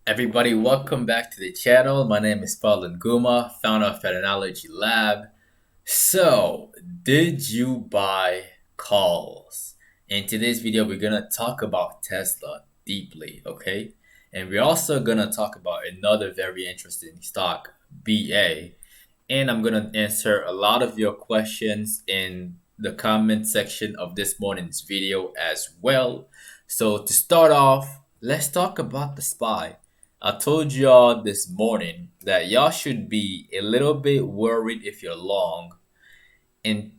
Everybody, welcome back to the channel. My name is Paul Guma, founder of PATTERNOLOGY LAB. So, did you buy calls? In today's video, we're gonna talk about Tesla deeply, okay? And we're also gonna talk about another very interesting stock, BA. And I'm gonna answer a lot of your questions in the comment section of this morning's video as well. So to start off, let's talk about the SPY. I told y'all this morning that y'all should be a little bit worried if you're long, and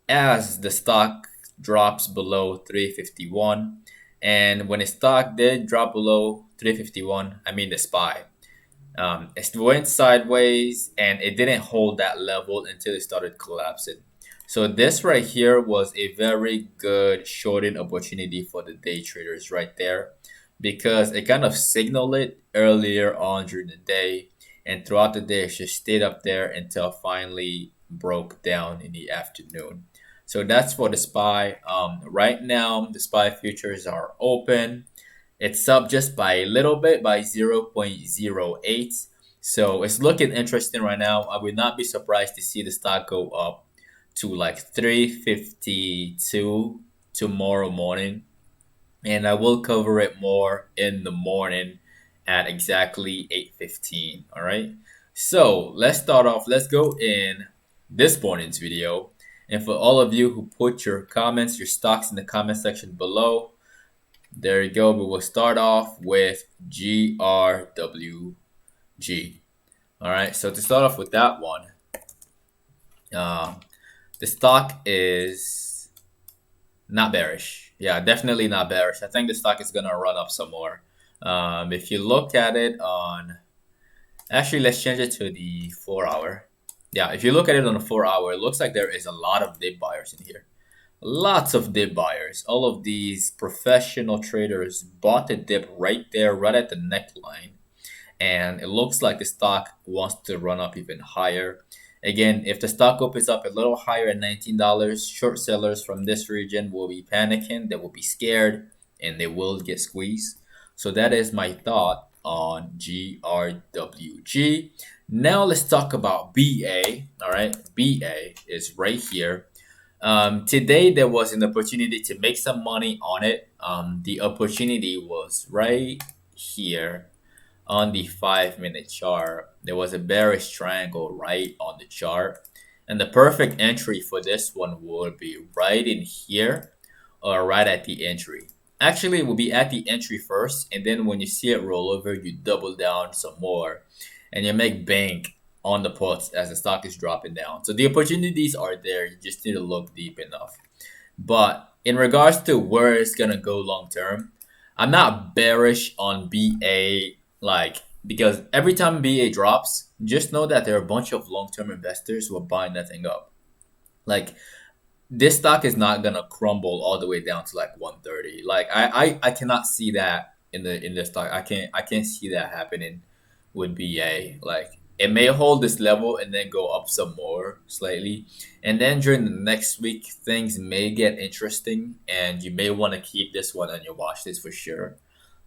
as the stock drops below 351, and when the stock did drop below 351, I mean the SPY, it went sideways and it didn't hold that level until it started collapsing. So this right here was a very good shorting opportunity for the day traders right there, because it kind of signaled it earlier on during the day, and throughout the day it just stayed up there until finally broke down in the afternoon. So that's for the SPY. Right now the SPY futures are open. It's up just by a little bit, by 0.08. So it's looking interesting right now. I would not be surprised to see the stock go up to like 352 tomorrow morning. And I will cover it more in the morning at exactly 8:15. All right. So let's start off. Let's go in this morning's video. And for all of you who put your comments, your stocks in the comment section below, there you go. We will start off with GRWG. All right. So to start off with that one, the stock is not bearish. Yeah, definitely not bearish. I think the stock is gonna run up some more. If you look at it on, actually, let's change it to the 4 hour. Yeah, if you look at it on the 4 hour, it looks like there is a lot of dip buyers in here. Lots of dip buyers. All of these professional traders bought the dip right there, right at the neckline. And it looks like the stock wants to run up even higher. Again, if the stock opens up a little higher at $19, short sellers from this region will be panicking, they will be scared, and they will get squeezed. So that is my thought on GRWG. Now let's talk about BA. All right, BA is right here. Today there was an opportunity to make some money on it. The opportunity was right here on the 5 minute chart. There was a bearish triangle right on the chart, and the perfect entry for this one would be right in here or right at the entry. Actually, it will be at the entry first, and then when you see it roll over, you double down some more and you make bank on the puts as the stock is dropping down. So the opportunities are there. You just need to look deep enough. But in regards to where it's gonna go long term, I'm not bearish on BA, like, because every time BA drops, just know that there are a bunch of long term investors who are buying that thing up. Like, this stock is not gonna crumble all the way down to like 130. Like I cannot see that in the stock. I can't see that happening with BA. Like, it may hold this level and then go up some more slightly, and then during the next week things may get interesting, and you may want to keep this one on your watch list for sure.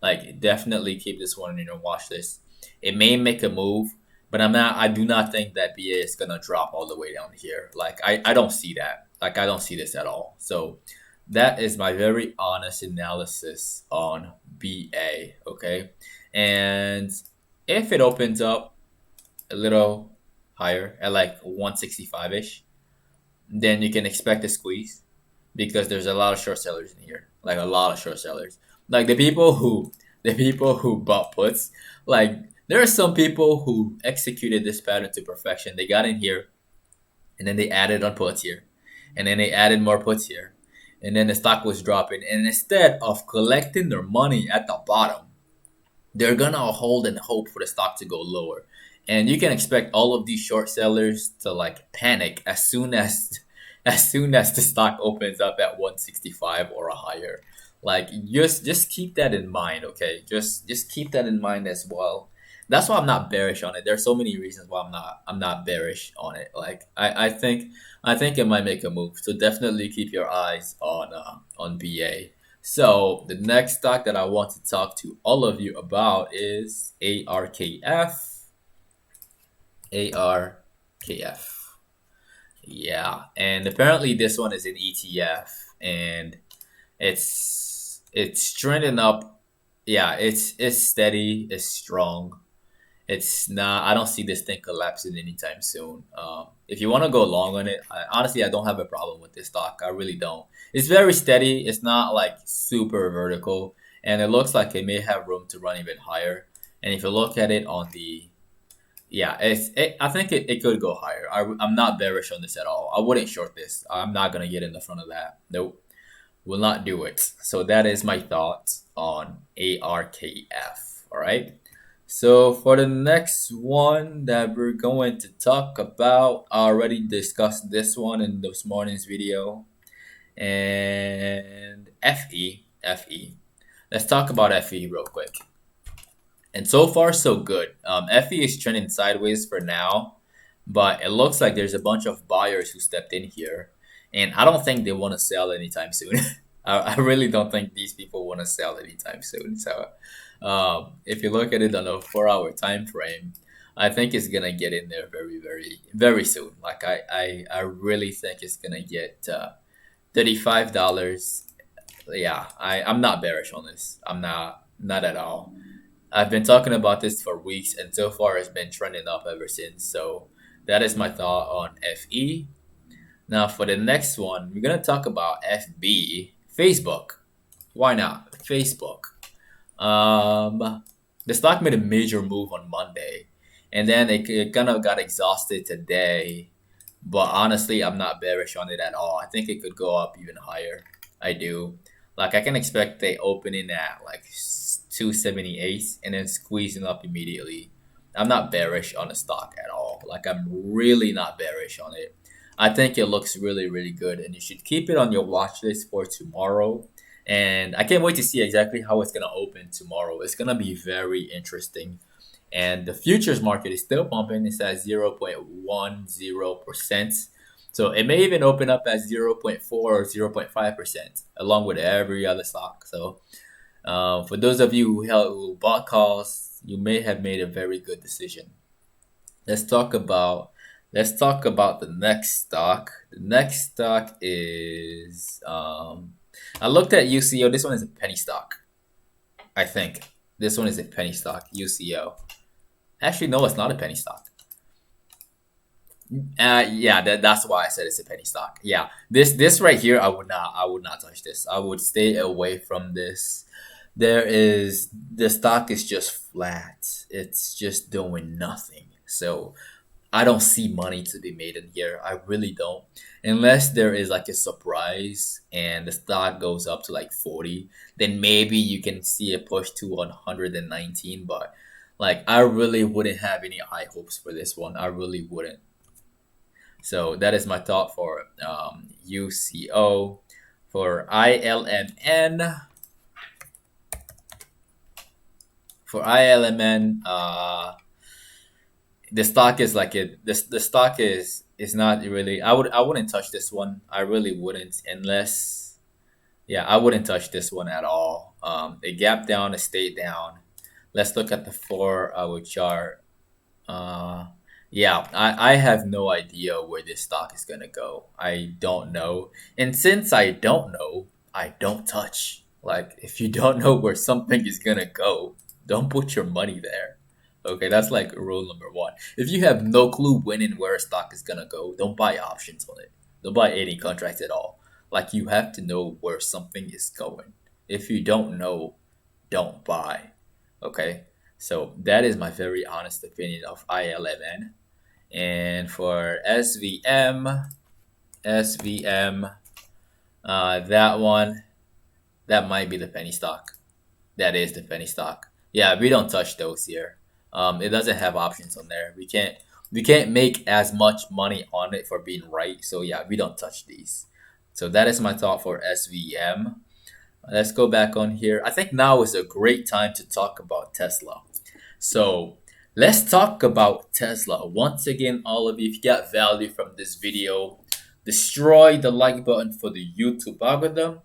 Like, definitely keep this one on your watch list. It may make a move, but I do not think that BA is gonna drop all the way down here. Like, I don't see that. Like, I don't see this at all. So that is my very honest analysis on BA. Okay. And if it opens up a little higher at like 165-ish, then you can expect a squeeze, because there's a lot of short sellers in here. Like, a lot of short sellers. Like, the people who bought puts, like, there are some people who executed this pattern to perfection. They got in here and then they added on puts here, and then they added more puts here, and then the stock was dropping, and instead of collecting their money at the bottom, they're gonna hold and hope for the stock to go lower. And you can expect all of these short sellers to like panic as soon as the stock opens up at 165 or higher. Like, just keep that in mind, okay? Just keep that in mind as well. That's why I'm not bearish on it. There's so many reasons why I'm not bearish on it. Like, I think it might make a move. So definitely keep your eyes on BA. So the next stock that I want to talk to all of you about is ARKF. ARKF. Yeah, and apparently this one is an ETF, and it's trending up. Yeah, it's steady, it's strong. It's not. I don't see this thing collapsing anytime soon. If you want to go long on it, honestly, I don't have a problem with this stock. I really don't. It's very steady. It's not like super vertical, and it looks like it may have room to run even higher. And if you look at it on the, yeah, I think it could go higher. I'm not bearish on this at all. I wouldn't short this. I'm not gonna get in the front of that. Nope, will not do it. So that is my thoughts on ARKF. All right. So for the next one that we're going to talk about, I already discussed this one in this morning's video. And FE. Let's talk about FE real quick. And so far, so good. FE is trending sideways for now, but it looks like there's a bunch of buyers who stepped in here. And I don't think they want to sell anytime soon. I really don't think these people want to sell anytime soon. So if you look at it on a 4-hour time frame, I think it's gonna get in there very, very, very soon. Like I really think it's gonna get $35. Yeah, I'm not bearish on this. I'm not at all. I've been talking about this for weeks, and so far it's been trending up ever since. So that is my thought on FE. Now for the next one, we're gonna talk about FB, Facebook. Why not? Facebook. The stock made a major move on Monday, and then it kind of got exhausted today. But honestly, I'm not bearish on it at all. I think it could go up even higher. I do. Like I can expect they opening at like 278 and then squeezing up immediately. I'm not bearish on the stock at all. Like I'm really not bearish on it. I think it looks really, really good, and you should keep it on your watch list for tomorrow. And I can't wait to see exactly how it's gonna open tomorrow. It's gonna be very interesting. And the futures market is still pumping. It's at 0.10%. So it may even open up at 0.4 or 0.5%, along with every other stock. So for those of you who bought calls, you may have made a very good decision. Let's talk about the next stock. The next stock is I looked at UCO. This one is a penny stock. I think this one is a penny stock. UCO. Actually, no, it's not a penny stock. Yeah, that's why I said it's a penny stock. Yeah, this right here, I would not touch this. I would stay away from this. The stock is just flat. It's just doing nothing. So I don't see money to be made in here. I really don't. Unless there is like a surprise and the stock goes up to like 40, then maybe you can see a push to 119. But like I really wouldn't have any high hopes for this one. I really wouldn't. So that is my thought for UCO. For ILMN, the stock is like it. The stock is not really. I wouldn't touch this one. I really wouldn't unless. Yeah, I wouldn't touch this one at all. It gapped down, it stayed down. Let's look at the 4-hour chart. Yeah, I have no idea where this stock is gonna go. I don't know. And since I don't know, I don't touch. Like if you don't know where something is gonna go, don't put your money there. Okay, that's like rule number one. If you have no clue when and where a stock is gonna go, don't buy options on it. Don't buy any contracts at all. Like you have to know where something is going. If you don't know, don't buy. Okay? So that is my very honest opinion of ILMN. And for SVM, that one, that might be the penny stock. That is the penny stock. Yeah, we don't touch those here. It doesn't have options on there. We can't make as much money on it for being right. So yeah, we don't touch these. So that is my thought for SVM. Let's go back on here. I think now is a great time to talk about Tesla. So let's talk about Tesla. Once again, all of you, if you got value from this video, destroy the like button for the YouTube algorithm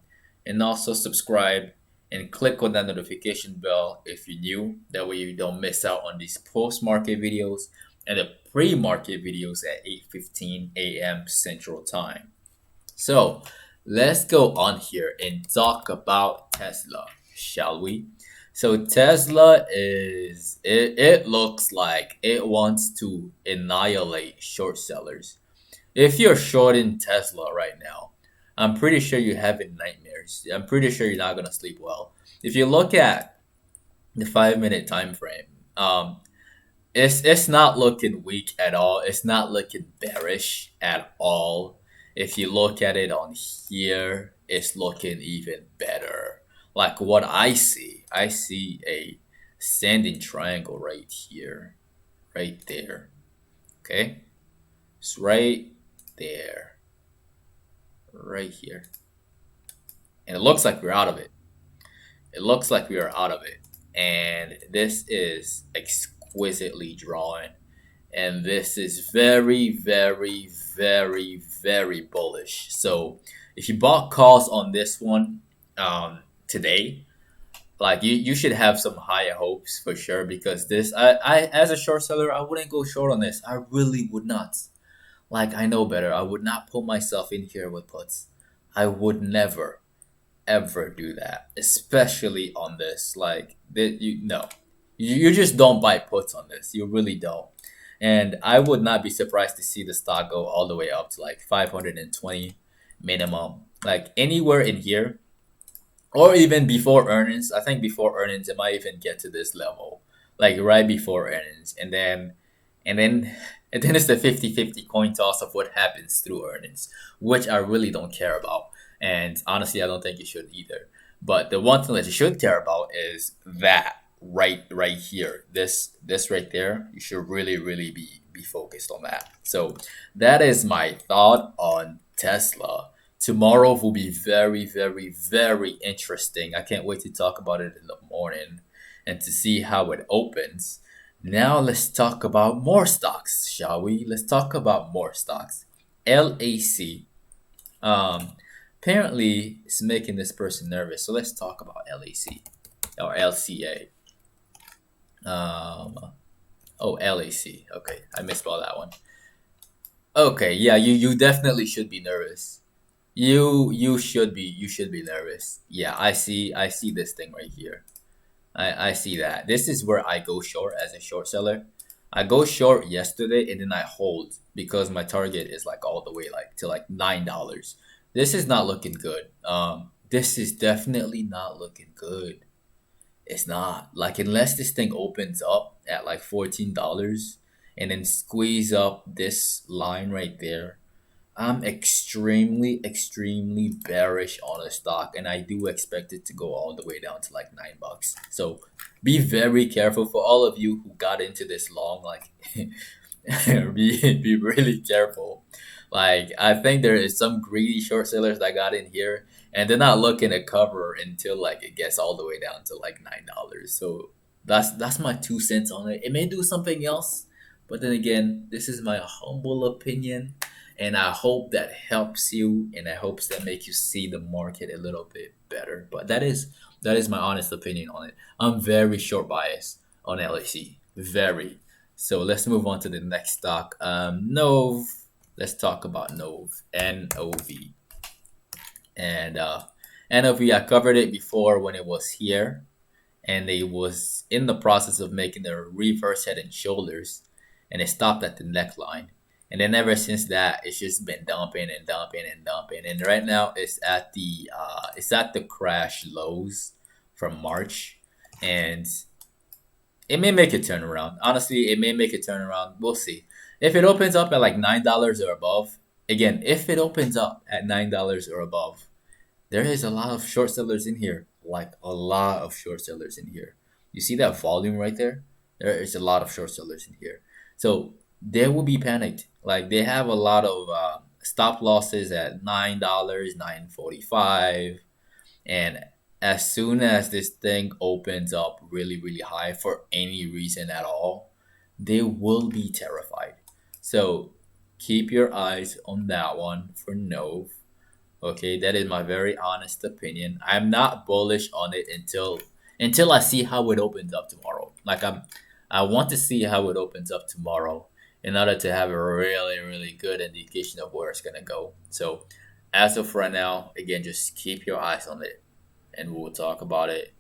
and also subscribe and click on that notification bell if you're new. That way you don't miss out on these post-market videos and the pre-market videos at 8:15 a.m. Central Time. So let's go on here and talk about Tesla, shall we? So Tesla it looks like it wants to annihilate short sellers. If you're shorting Tesla right now, I'm pretty sure you're having nightmares. I'm pretty sure you're not gonna sleep well. If you look at the 5 minute time frame, it's not looking weak at all. It's not looking bearish at all. If you look at it on here, it's looking even better. Like what I see a ascending triangle right here, right there. Okay, it's right there, right here, and it looks like we're out of it. It looks like we are out of it, and this is exquisitely drawn. And this is very, very, very, very bullish. So if you bought calls on this one today, like you should have some high hopes for sure, because this I as a short seller, I wouldn't go short on this. I really would not. Like, I know better. I would not put myself in here with puts. I would never ever do that, especially on this. Like, you no, you just don't buy puts on this. You really don't. And I would not be surprised to see the stock go all the way up to like 520 minimum, like anywhere in here, or even before earnings. I think before earnings, it might even get to this level, like right before earnings, and then and then it's the 50-50 coin toss of what happens through earnings, which I really don't care about. And honestly, I don't think you should either. But the one thing that you should care about is that right here, this right there. You should really be focused on that. So that is my thought on Tesla. Tomorrow will be very interesting. I can't wait to talk about it in the morning and to see how it opens. Now let's talk about more stocks, shall we? Let's talk about more stocks. LAC. Apparently it's making this person nervous. So let's talk about LAC or LCA. LAC. Okay, I misspelled that one. Okay, yeah, you definitely should be nervous. You should be nervous. Yeah, I see this thing right here. I see that. This is where I go short as a short seller. I go short yesterday and then I hold because my target is like all the way like to like $9. This is not looking good. This is definitely not looking good. It's not. Like, unless this thing opens up at like $14 and then squeeze up this line right there, I'm extremely bearish on a stock, and I do expect it to go all the way down to like $9. So be very careful for all of you who got into this long. Like, be really careful. Like, I think there is some greedy short sellers that got in here, and they're not looking to cover until like it gets all the way down to like $9. So that's my 2 cents on it. It may do something else, but then again, this is my humble opinion, and I hope that helps you, and I hope that make you see the market a little bit better. But that is my honest opinion on it. I'm very short bias on LAC, very. So let's move on to the next stock. Nove. Let's talk about Nove. NOV. And NOV, I covered it before when it was here, and it was in the process of making the reverse head and shoulders, and it stopped at the neckline. And then ever since that, it's just been dumping and dumping and dumping. And right now, it's at the crash lows from March, and it may make a turnaround. Honestly, it may make a turnaround. We'll see. If it opens up at like $9 or above, again, if it opens up at $9 or above, there is a lot of short sellers in here. Like, a lot of short sellers in here. You see that volume right there? There is a lot of short sellers in here. So they will be panicked. Like, they have a lot of stop losses at $9, 9.45, and as soon as this thing opens up really high for any reason at all, they will be terrified. So keep your eyes on that one for Nove. Okay, that is my very honest opinion. I'm not bullish on it until I see how it opens up tomorrow. I want to see how it opens up tomorrow in order to have a really good indication of where it's gonna go. So as of right now, again, just keep your eyes on it, and we'll talk about it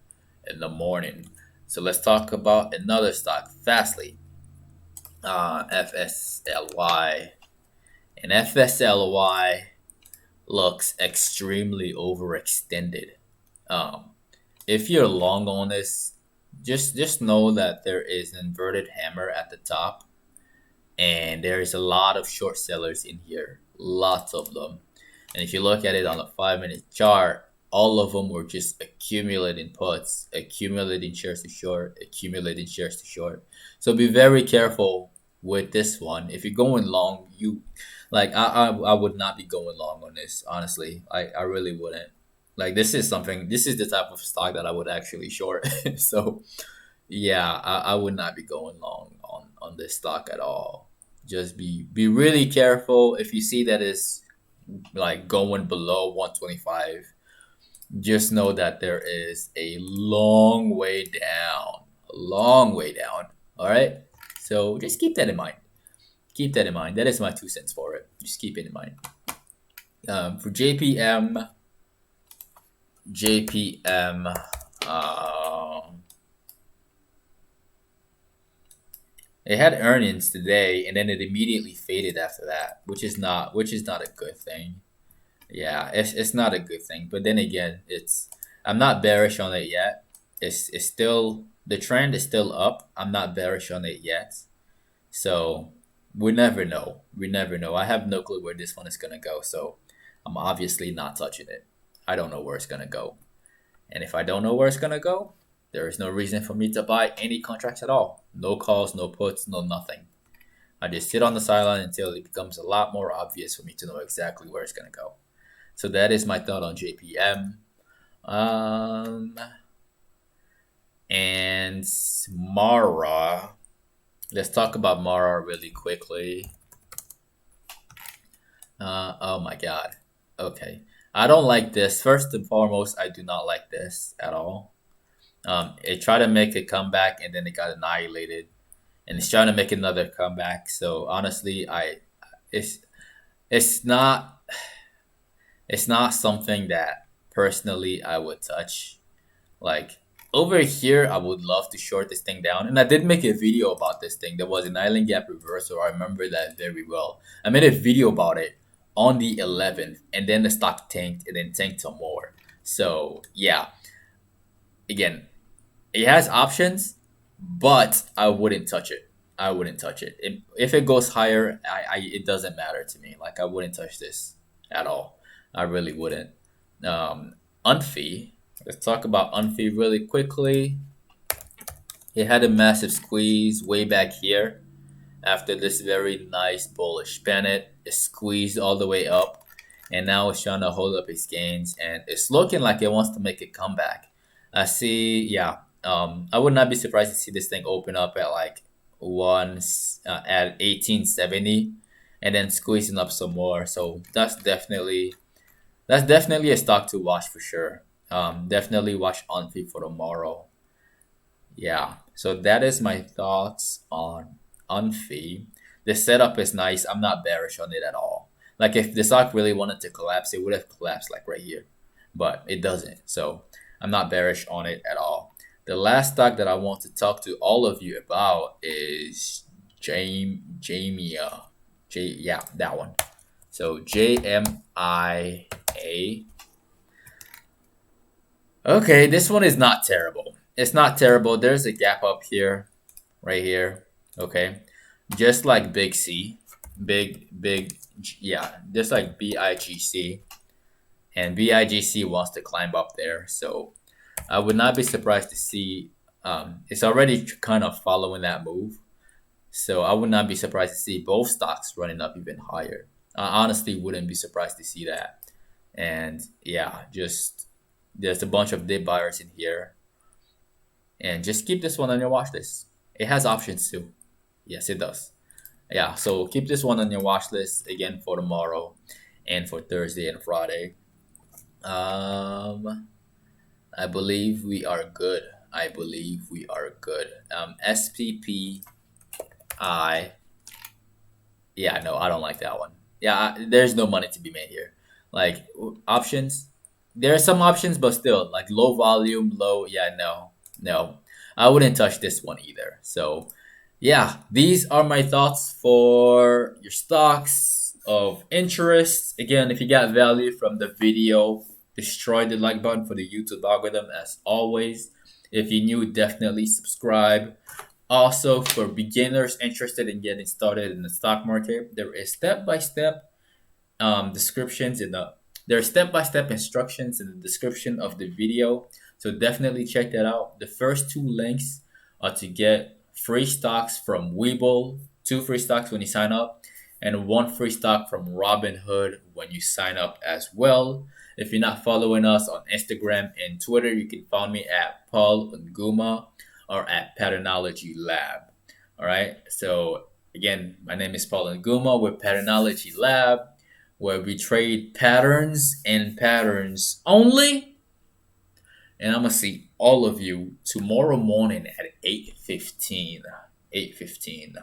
in the morning. So let's talk about another stock, Fastly, FSLY, and FSLY looks extremely overextended. Um, if you're long on this, just know that there is an inverted hammer at the top, and there is a lot of short sellers in here, lots of them. And if you look at it on a 5-minute chart, all of them were just accumulating puts, accumulating shares to short, accumulating shares to short. So be very careful with this one. If you're going long, I would not be going long on this, honestly. I really wouldn't. Like this is the type of stock that I would actually short. So yeah, I would not be going long on this stock at all. Just be really careful if you see that it's like going below 125. Just know that there is a long way down, a long way down. All right, so just keep that in mind. Keep that in mind. That is my 2 cents for it. Just keep it in mind. For JPM, it had earnings today, and then it immediately faded after that, which is not a good thing. Yeah, it's not a good thing. But then again, I'm not bearish on it yet. It's still, the trend is still up. I'm not bearish on it yet. So we never know. We never know. I have no clue where this one is gonna go. So I'm obviously not touching it. I don't know where it's gonna go. And if I don't know where it's gonna go, there is no reason for me to buy any contracts at all. No calls, no puts, no nothing. I just sit on the sideline until it becomes a lot more obvious for me to know exactly where it's gonna go. So that is my thought on JPM. And Mara. Let's talk about Mara really quickly. Oh my God. Okay. I don't like this. First and foremost, I do not like this at all. It tried to make a comeback and then it got annihilated, and it's trying to make another comeback. So honestly, it's it's not it's not something that personally I would touch. Like over here, I would love to short this thing down, and I did make a video about this thing. There was an island gap reversal. I remember that very well. I made a video about it on the 11th, and then the stock tanked, and then tanked some more. So yeah, again, it has options, but I wouldn't touch it. I wouldn't touch it. If it goes higher, it doesn't matter to me. Like I wouldn't touch this at all. I really wouldn't. Unfee. Let's talk about Unfee really quickly. It had a massive squeeze way back here after this very nice bullish pennant. It squeezed all the way up, and now it's trying to hold up its gains, and it's looking like it wants to make a comeback. I see, yeah. I would not be surprised to see this thing open up at like at 1870, and then squeezing up some more. So that's definitely a stock to watch for sure. Definitely watch Unfee for tomorrow. Yeah. So that is my thoughts on Unfee. The setup is nice. I'm not bearish on it at all. Like if the stock really wanted to collapse, it would have collapsed like right here, but it doesn't. So I'm not bearish on it at all. The last stock that I want to talk to all of you about is JMIA. Yeah, that one. So JMIA. Okay, this one is not terrible. It's not terrible. There's a gap up here, right here. Okay, just like Big C, yeah, just like BIGC, and BIGC wants to climb up there. So I would not be surprised to see. It's already kind of following that move. So I would not be surprised to see both stocks running up even higher. I honestly wouldn't be surprised to see that. And yeah, just there's a bunch of dip buyers in here. And just keep this one on your watch list. It has options too. Yes, it does. Yeah, so keep this one on your watch list again for tomorrow and for Thursday and Friday. Um, I believe we are good. I believe we are good. SPPI. Yeah, no, I don't like that one. Yeah, there's no money to be made here. Like options, there are some options, but still, like low volume, low. Yeah, no, no, I wouldn't touch this one either. So, yeah, these are my thoughts for your stocks of interest. Again, if you got value from the video, destroy the like button for the YouTube algorithm as always. If you're new, definitely subscribe. Also, for beginners interested in getting started in the stock market, there is step-by-step descriptions in the there are step-by-step instructions in the description of the video. So definitely check that out. The first two links are to get free stocks from Webull, two free stocks when you sign up, and one free stock from Robinhood when you sign up as well. If you're not following us on Instagram and Twitter, you can find me at Paul Nguma or at Patternology Lab. All right. So again, my name is Paul Nguma with Patternology Lab, where we trade patterns and patterns only. And I'm gonna see all of you tomorrow morning at 8:15. 8:15.